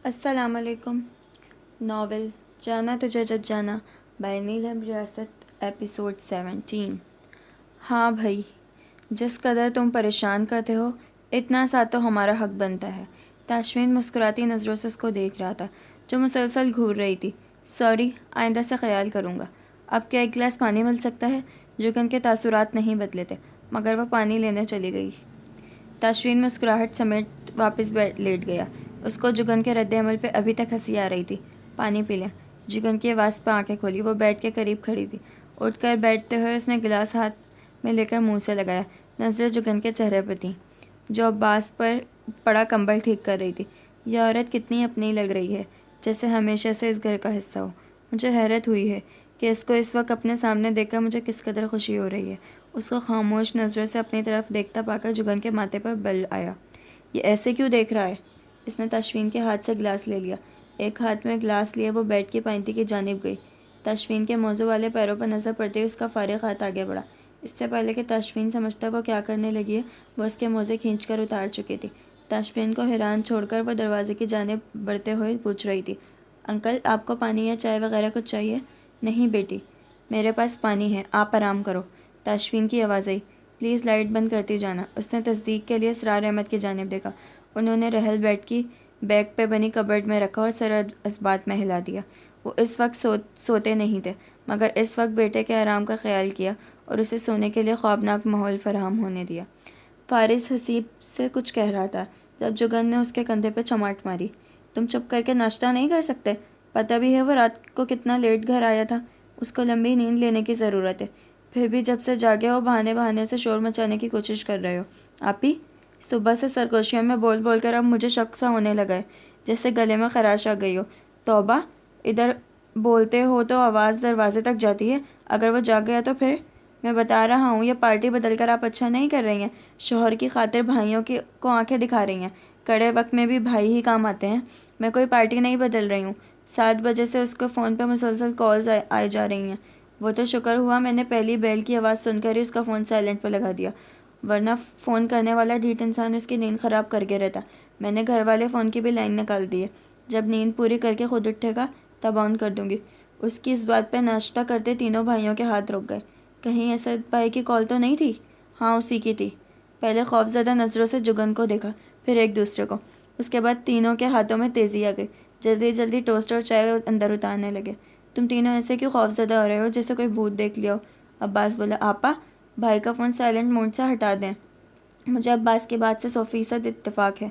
السلام علیکم۔ ناول جانا تجھے جب جانا بائی نیلم ریاست ایپیسوڈ 17۔ ہاں بھائی، جس قدر تم پریشان کرتے ہو اتنا سا تو ہمارا حق بنتا ہے۔ تاشفین مسکراتی نظروں سے اس کو دیکھ رہا تھا جو مسلسل گھور رہی تھی۔ سوری، آئندہ سے خیال کروں گا۔ اب کیا ایک گلاس پانی مل سکتا ہے؟ جگن کے تاثرات نہیں بدلے تھے مگر وہ پانی لینے چلی گئی۔ تاشفین مسکراہٹ سمیت واپس لیٹ گیا۔ اس کو جگن کے رد عمل پہ ابھی تک ہنسی آ رہی تھی۔ پانی پی لیں۔ جگن کی آواز پہ آنکھیں کھولی۔ وہ بیڈ کے قریب کھڑی تھی۔ اٹھ کر بیٹھتے ہوئے اس نے گلاس ہاتھ میں لے کر منہ سے لگایا۔ نظریں جگن کے چہرے پر تھیں جو عباس پر پڑا کمبل ٹھیک کر رہی تھی۔ یہ عورت کتنی اپنی لگ رہی ہے، جیسے ہمیشہ سے اس گھر کا حصہ ہو۔ مجھے حیرت ہوئی ہے کہ اس کو اس وقت اپنے سامنے دیکھ کر مجھے کس قدر خوشی ہو رہی ہے۔ اس کو خاموش نظروں سے اپنی طرف دیکھتا پا کر جگن کے ماتھے پر بل آیا۔ یہ ایسے کیوں دیکھ رہا ہے؟ اس نے تاشفین کے ہاتھ سے گلاس لے لیا۔ ایک ہاتھ میں گلاس لیے وہ بیڈ کی پائنتی کی جانب گئی۔ تاشفین کے موزوں والے پیروں پر نظر پڑتے ہی اس کا فارغ ہاتھ آگے بڑھا۔ اس سے پہلے کہ تاشفین سمجھتا وہ کیا کرنے لگی ہے، وہ اس کے موزے کھینچ کر اتار چکی تھی۔ تاشفین کو حیران چھوڑ کر وہ دروازے کی جانب بڑھتے ہوئے پوچھ رہی تھی، انکل آپ کو پانی یا چائے وغیرہ کچھ چاہیے؟ نہیں بیٹی، میرے پاس پانی ہے، آپ آرام کرو۔ تاشفین کی آواز آئی، پلیز لائٹ بند کرتی جانا۔ اس نے تصدیق کے لیے اسرار احمد کی جانب دیکھا۔ انہوں نے رحل بیڈ کی بیک پہ بنی کبرڈ میں رکھا اور سر اسبات میں ہلا دیا۔ وہ اس وقت سوتے نہیں تھے مگر اس وقت بیٹے کے آرام کا خیال کیا اور اسے سونے کے لیے خوابناک ماحول فراہم ہونے دیا۔ فارس حسیب سے کچھ کہہ رہا تھا جب جگن نے اس کے کندھے پہ چماٹ ماری۔ تم چپ کر کے ناشتہ نہیں کر سکتے؟ پتہ بھی ہے وہ رات کو کتنا لیٹ گھر آیا تھا۔ اس کو لمبی نیند لینے کی ضرورت ہے، پھر بھی جب سے جاگے ہو بہانے سے شور مچانے کی کوشش کر رہے ہو۔ آپ ہی صبح سے سرگوشیوں میں بول بول کر اب مجھے شک سا ہونے لگا ہے، جیسے گلے میں خراش آ گئی ہو۔ توبہ، ادھر بولتے ہو تو آواز دروازے تک جاتی ہے۔ اگر وہ جاگ گیا تو پھر؟ میں بتا رہا ہوں، یہ پارٹی بدل کر آپ اچھا نہیں کر رہی ہیں۔ شوہر کی خاطر بھائیوں کو آنکھیں دکھا رہی ہیں۔ کڑے وقت میں بھی بھائی ہی کام آتے ہیں۔ میں کوئی پارٹی نہیں بدل رہی ہوں۔ 7 بجے سے اس کے فون پہ مسلسل کالز آئی جا رہی ہیں۔ وہ تو شکر ہوا میں نے پہلی بیل کی آواز سن کر ہی اس کا فون سائلنٹ پہ لگا دیا، ورنہ فون کرنے والا ڈھیٹ انسان اس کی نیند خراب کر کے رہتا۔ میں نے گھر والے فون کی بھی لائن نکال دی ہے۔ جب نیند پوری کر کے خود اٹھے گا تب آن کر دوں گی۔ اس کی اس بات پہ ناشتہ کرتے تینوں بھائیوں کے ہاتھ رک گئے۔ کہیں اسد بھائی کی کال تو نہیں تھی؟ ہاں اسی کی تھی۔ پہلے خوفزدہ نظروں سے جگن کو دیکھا، پھر ایک دوسرے کو۔ اس کے بعد تینوں کے ہاتھوں میں تیزی آ گئی۔ جلدی جلدی ٹوسٹ اور چائے اندر اتارنے لگے۔ تم تینوں ایسے کیوں خوفزدہ ہو رہے ہو جیسے کوئی بھوت دیکھ لیا ہو؟ عباس بولا۔ آپا، بھائی کا فون سائلنٹ موڈ سے ہٹا دیں۔ مجھے عباس کی بات سے 100% اتفاق ہے۔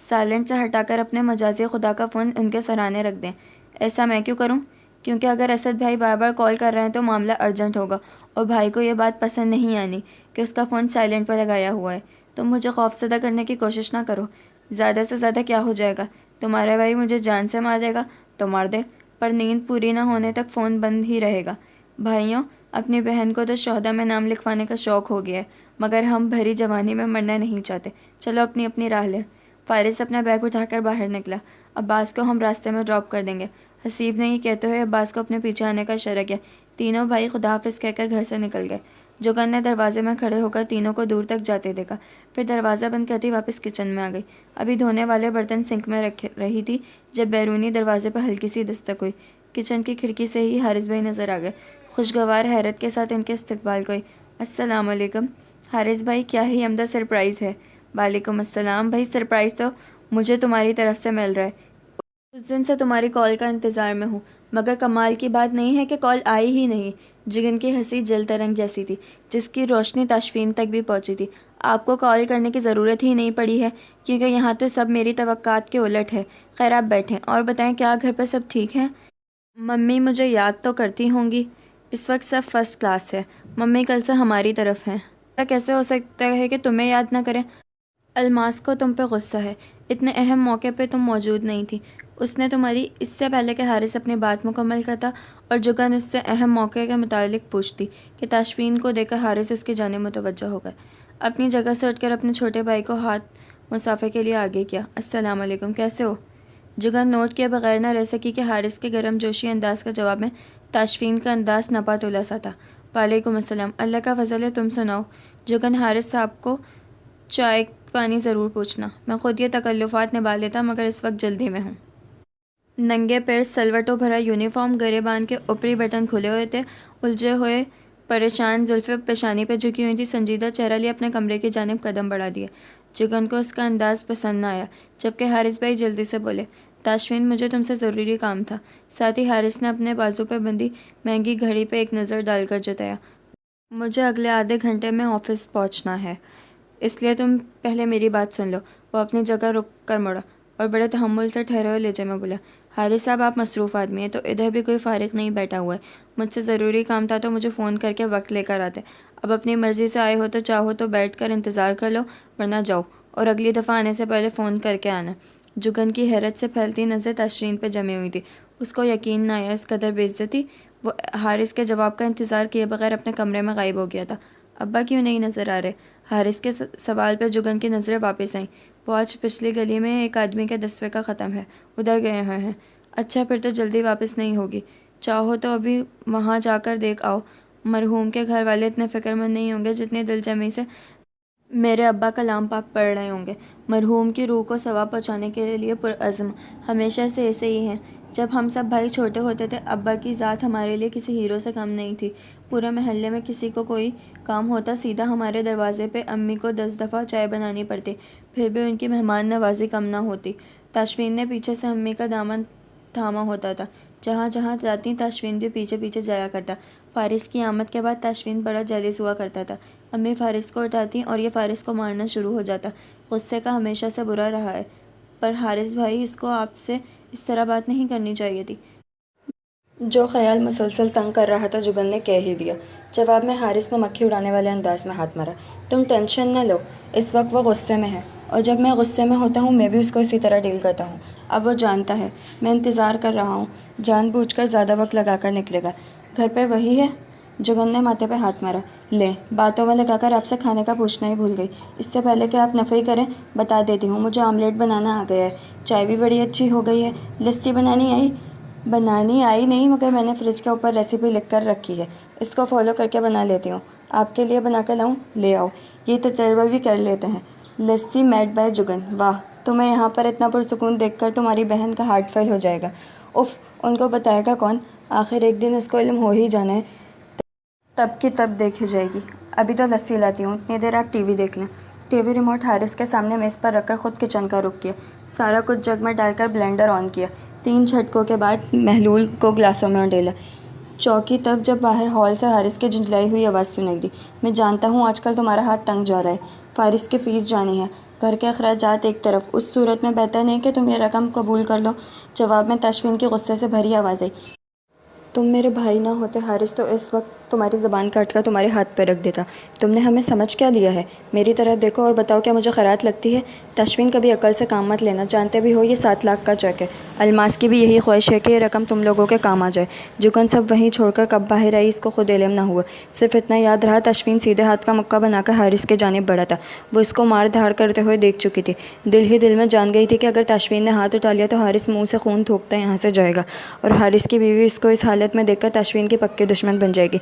سائلنٹ سے ہٹا کر اپنے مجازی خدا کا فون ان کے سرانے رکھ دیں۔ ایسا میں کیوں کروں؟ کیونکہ اگر اسد بھائی بار بار کال کر رہے ہیں تو معاملہ ارجنٹ ہوگا اور بھائی کو یہ بات پسند نہیں آنی کہ اس کا فون سائلنٹ پہ لگایا ہوا ہے۔ تم مجھے خوفزدہ کرنے کی کوشش نہ کرو۔ زیادہ سے زیادہ کیا ہو جائے گا؟ تمہارا بھائی مجھے جان سے مارے گا تو مار دے، پر نیند پوری نہ ہونے تک فون بند ہی رہے گا۔ بھائیوں، اپنی بہن کو تو شہدا میں نام لکھوانے کا شوق ہو گیا ہے مگر ہم بھری جوانی میں مرنا نہیں چاہتے۔ چلو اپنی اپنی راہ لیں۔ فارس اپنا بیگ اٹھا کر باہر نکلا۔ عباس کو ہم راستے میں ڈراپ کر دیں گے۔ حسیب نے یہ کہتے ہوئے عباس کو اپنے پیچھے آنے کا اشارہ کیا۔ تینوں بھائی خدا حافظ کہہ کر گھر سے نکل گئے۔ جگن نے دروازے میں کھڑے ہو کر تینوں کو دور تک جاتے دیکھا، پھر دروازہ بند کرتی واپس کچن میں آ گئی۔ ابھی دھونے والے برتن سنک میں رکھ رہی تھی جب بیرونی دروازے پر ہلکی سی دستک ہوئی۔ کچن کی کھڑکی سے ہی حارث بھائی نظر آ گئے۔ خوشگوار حیرت کے ساتھ ان کے استقبال کو ہوئی۔ السلام علیکم حارث بھائی، کیا ہی عمدہ سرپرائز ہے۔ وعلیکم السلام بھائی، سرپرائز تو مجھے تمہاری طرف سے مل رہا ہے۔ اس دن سے تمہاری کال کا انتظار میں ہوں، مگر کمال کی بات نہیں ہے کہ کال آئی ہی نہیں۔ جگن کی ہنسی جل ترنگ جیسی تھی جس کی روشنی تاشفین تک بھی پہنچی تھی۔ آپ کو کال کرنے کی ضرورت ہی نہیں پڑی ہے کیونکہ یہاں تو سب میری توقعات کے الٹ ہے۔ خیر آپ بیٹھیں اور بتائیں، کیا گھر پہ سب ٹھیک ہیں؟ ممی مجھے یاد تو کرتی ہوں گی، اس وقت سب فرسٹ کلاس ہے۔ ممی کل سے ہماری طرف ہیں۔ ایسا کیسے ہو سکتا ہے کہ تمہیں یاد نہ کریں؟ الماس کو تم پہ غصہ ہے، اتنے اہم موقع پہ تم موجود نہیں تھی۔ اس نے تمہاری اس سے پہلے کہ حارث اپنی بات مکمل کرتا اور جگن اس سے اہم موقع کے متعلق پوچھتی کہ تاشفین کو دیکھ کر حارث اس کی جانب متوجہ ہو گئے۔ اپنی جگہ سے اٹھ کر اپنے چھوٹے بھائی کو ہاتھ مسافے کے لیے آگے کیا۔ السلام علیکم، کیسے ہو؟ جگن نوٹ کیے بغیر نہ رہ سکی کہ حارث کے گرم جوشی انداز کا جواب میں تاشفین کا انداز نپا تولا سا تھا۔ وعلیکم السلام، اللہ کا فضل ہے، تم سناؤ؟ جگن، حارث صاحب کو چائے پانی ضرور پوچھنا، میں خود یہ تکلفات نبھا لیتا مگر اس وقت جلدی میں ہوں۔ ننگے پیر، سلوٹوں بھرا یونیفارم، گریبان کے اوپری بٹن کھلے ہوئے تھے، الجھے ہوئے پریشان زلفیں پیشانی پہ جھکی ہوئی تھی، سنجیدہ چہرہ لیے اپنے کمرے کی جانب قدم بڑھا دیا۔ جگن کو اس کا انداز پسند نہ آیا، جبکہ حارث بھائی جلدی سے بولے، تاشفین مجھے تم سے ضروری کام تھا۔ ساتھ ہی حارث نے اپنے بازو پہ بندھی مہنگی گھڑی پہ ایک نظر ڈال کر جتایا، مجھے اگلے آدھے گھنٹے میں آفس پہنچنا ہے، اس لیے تم پہلے میری بات سن لو۔ وہ اپنی جگہ رک کر مڑا اور بڑے تحمل سے ٹھہرے ہوئے لہجے میں بولا، حارث صاحب آپ مصروف آدمی ہیں تو ادھر بھی کوئی فارغ نہیں بیٹھا ہوا ہے، مجھ سے ضروری کام تھا تو مجھے فون کر کے وقت لے کر آتے، اب اپنی مرضی سے آئے ہو تو چاہو تو بیٹھ کر انتظار کر لو، ورنہ جاؤ اور اگلی دفعہ آنے سے پہلے فون کر کے آنا۔ جگن کی حیرت سے پھیلتی نظریں تاشفین پہ جمی ہوئی تھی، اس کو یقین نہ آیا اس قدر بے عزتی۔ وہ حارث کے جواب کا انتظار کیے بغیر اپنے کمرے میں غائب ہو گیا تھا۔ ابا کیوں نہیں نظر آ رہے؟ حارث کے سوال پہ جگن کی نظریں واپس آئیں۔ وہ آج پچھلی گلی میں ایک آدمی کے دسوے کا ختم ہے، ادھر گئے ہوئے ہیں۔ اچھا پھر تو جلدی واپس نہیں ہوگی، چاہو تو ابھی وہاں جا کر دیکھ آؤ۔ مرحوم کے گھر والے اتنے فکر مند نہیں ہوں گے جتنی دل جمی سے میرے ابا کلام پاک پڑھ رہے ہوں گے۔ مرحوم کی روح کو ثواب پہنچانے کے لیے پرعزم، ہمیشہ سے ایسے ہی ہیں۔ جب ہم سب بھائی چھوٹے ہوتے تھے، ابا کی ذات ہمارے لیے کسی ہیرو سے کم نہیں تھی۔ پورے محلے میں کسی کو کوئی کام ہوتا سیدھا ہمارے دروازے پہ امی کو 10 دفعہ چائے بنانی پڑتی، پھر بھی ان کی مہمان نوازی کم نہ ہوتی۔ تاشفین نے پیچھے سے امی کا دامن تھاما ہوتا تھا، جہاں جہاں جاتی تاشفین بھی پیچھے پیچھے جایا کرتا۔ فارس کی آمد کے بعد تاشفین بڑا جیلس ہوا کرتا تھا، امی فارس کو اٹھاتی اور یہ فارس کو مارنا شروع ہو جاتا۔ غصے کا ہمیشہ سے برا رہا ہے، پر حارث بھائی اس کو آپ سے اس طرح بات نہیں کرنی چاہیے تھی۔ جو خیال مسلسل تنگ کر رہا تھا جگن نے کہہ ہی دیا۔ جواب میں حارث نے مکھی اڑانے والے انداز میں ہاتھ مارا، تم ٹینشن نہ لو، اس وقت وہ غصے میں ہے، اور جب میں غصے میں ہوتا ہوں میں بھی اس کو اسی طرح ڈیل کرتا ہوں۔ اب وہ جانتا ہے، میں انتظار کر رہا ہوں، جان بوجھ کر زیادہ وقت لگا کر نکلے گا۔ گھر پہ وہی ہے؟ جگن نے ماتھے پہ ہاتھ مارا، لیں باتوں میں لگا کر آپ سے کھانے کا پوچھنا ہی بھول گئی۔ اس سے پہلے کہ آپ نفی کریں بتا دیتی ہوں، مجھے آملیٹ بنانا آ گیا ہے، چائے بھی بڑی اچھی ہو گئی ہے، لسی بنانی آئی نہیں، مگر میں نے فریج کے اوپر ریسیپی لکھ کر رکھی ہے، اس کو فالو کر کے بنا لیتی ہوں۔ آپ کے لیے بنا کے لاؤں؟ لے آؤ، یہ تجربہ بھی کر لیتے ہیں۔ لسی میڈ بائی جگن، واہ، تمہیں یہاں پر اتنا پرسکون دیکھ کر تمہاری بہن کا ہارٹ فیل ہو جائے گا۔ اف، ان کو بتائے گا کون؟ آخر ایک دن اس کو علم ہو ہی جانا ہے، تب کی تب دیکھی جائے گی۔ ابھی تو لسی لاتی ہوں، اتنی دیر آپ ٹی وی دیکھ لیں۔ ٹی وی ریموٹ حارث کے سامنے میز پر رکھ کر خود کچن کا رخ کیا، سارا کچھ جگ میں ڈال کر بلینڈر آن کیا، 3 جھٹکوں کے بعد محلول کو گلاسوں میں ڈالا۔ چوکی تب جب باہر ہال سے حارث کی جھنجھلائی ہوئی آواز سنائی دی، میں جانتا ہوں آج کل تمہارا ہاتھ تنگ جا رہا ہے، فارس کی فیس جانی ہے، گھر کے اخراجات ایک طرف، اس صورت میں بہتر نہیں کہ تم یہ رقم قبول کر لو۔ جواب میں تاشفین کی غصے سے بھری آواز آئی، تم میرے بھائی نہ ہوتے حارث تو اس وقت تمہاری زبان کاٹ کر تمہارے ہاتھ پہ رکھ دیتا۔ تم نے ہمیں سمجھ کیا لیا ہے؟ میری طرف دیکھو اور بتاؤ کیا مجھے خیرات لگتی ہے؟ تاشفین کبھی عقل سے کام مت لینا، جانتے بھی ہو یہ 7 لاکھ کا چیک ہے، الماس کی بھی یہی خواہش ہے کہ یہ رقم تم لوگوں کے کام آ جائے۔ جگن سب وہیں چھوڑ کر کب باہر آئی اس کو خود علم نہ ہوا، صرف اتنا یاد رہا تاشفین سیدھے ہاتھ کا مکہ بنا کر حارث کی جانب بڑھا تھا۔ وہ اس کو مار دھاڑ کرتے ہوئے دیکھ چکی تھی، دل ہی دل میں جان گئی تھی کہ اگر تاشفین نے ہاتھ اٹھا لیا تو حارث منہ سے خون تھوکتا یہاں سے جائے گا، اور حارث کی بیوی اس کو اس حالت میں دیکھ کر تاشفین کی پکی دشمن بن جائے گی۔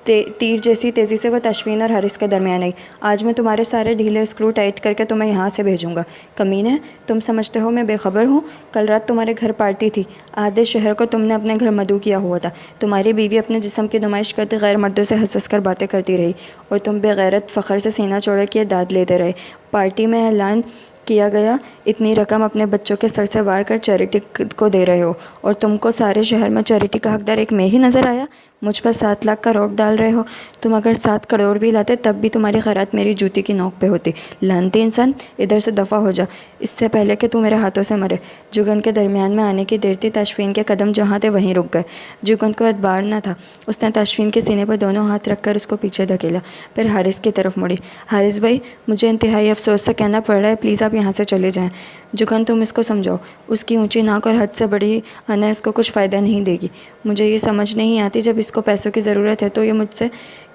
تیر جیسی تیزی سے وہ تاشفین اور حارث کے درمیان آئی، آج میں تمہارے سارے ڈھیلے اسکرو ٹائٹ کر کے تمہیں یہاں سے بھیجوں گا۔ کمینے، تم سمجھتے ہو میں بے خبر ہوں؟ کل رات تمہارے گھر پارٹی تھی، آدھے شہر کو تم نے اپنے گھر مدعو کیا ہوا تھا، تمہاری بیوی اپنے جسم کی نمائش کرتی غیر مردوں سے ہنس ہنس کر باتیں کرتی رہی، اور تم بے غیرت فخر سے سینہ چوڑے کیے داد لیتے رہے۔ پارٹی میں اعلان کیا گیا اتنی رقم اپنے بچوں کے سر سے وار کر چیریٹی کو دے رہے ہو، اور تم کو سارے شہر میں چیریٹی کا حقدار ایک میں ہی نظر آیا؟ مجھ پر 7 لاکھ کا روک ڈال رہے ہو؟ تم اگر 7 کروڑ بھی لاتے تب بھی تمہاری خیرات میری جوتی کی نوک پہ ہوتی۔ لعنتی انسان، ادھر سے دفع ہو جا، اس سے پہلے کہ تو میرے ہاتھوں سے مرے۔ جگن کے درمیان میں آنے کی دیر تھی، تاشفین کے قدم جہاں تھے وہیں رک گئے۔ جگن کو اعتبار نہ تھا، اس نے تاشفین کے سینے پر دونوں ہاتھ رکھ کر اس کو پیچھے دھکیلا، پھر حارث کی طرف مڑی۔ حارث بھائی، مجھے انتہائی افسوس سے کہنا پڑ رہا ہے، پلیز آپ یہاں سے چلے جائیں۔ جگن، تم اس کو سمجھاؤ، اس کی اونچی ناک اور حد سے بڑی انا اس کو کچھ فائدہ نہیں دے گی۔ مجھے یہ سمجھ نہیں آتی جب اس کو پیسوں کی ضرورت ہے تو یہ مجھ سے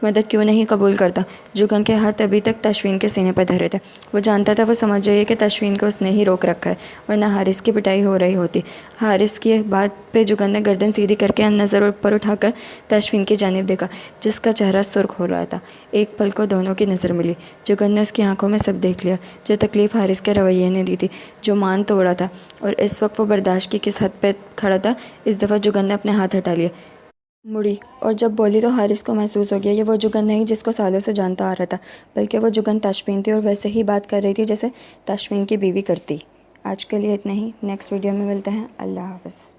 مدد کیوں نہیں قبول کرتا۔ جگن کے ہاتھ ابھی تک تشوین کے سینے پر دھرے تھے۔ وہ جانتا تھا، وہ سمجھ رہی ہے کہ تشوین کو اس نے ہی روک رکھا ہے، ورنہ حارث کی پٹائی ہو رہی ہوتی۔ حارث کی بات پہ جگن نے گردن سیدھی کر کے نظر اوپر اٹھا کر تشوین کی جانب دیکھا، جس کا چہرہ سرخ ہو رہا تھا۔ ایک پل کو دونوں کی نظر ملی۔ جگن نے اس کی آنکھوں میں سب دیکھ لیا، جو تکلیف حارث کے رویے نے دی تھی، جو مان توڑا تھا، اور اس وقت وہ برداشت کی کس حد پہ کھڑا تھا۔ اس دفعہ جگن نے اپنے ہاتھ ہٹا لیے، مڑی، اور جب بولی تو حارث کو محسوس ہو گیا یہ وہ جگن نہیں جس کو سالوں سے جانتا آ رہا تھا، بلکہ وہ جگن تشوین تھی، اور ویسے ہی بات کر رہی تھی جیسے تشوین کی بیوی کرتی۔ آج کے لیے اتنا ہی، نیکسٹ ویڈیو میں ملتے ہیں۔ اللہ حافظ۔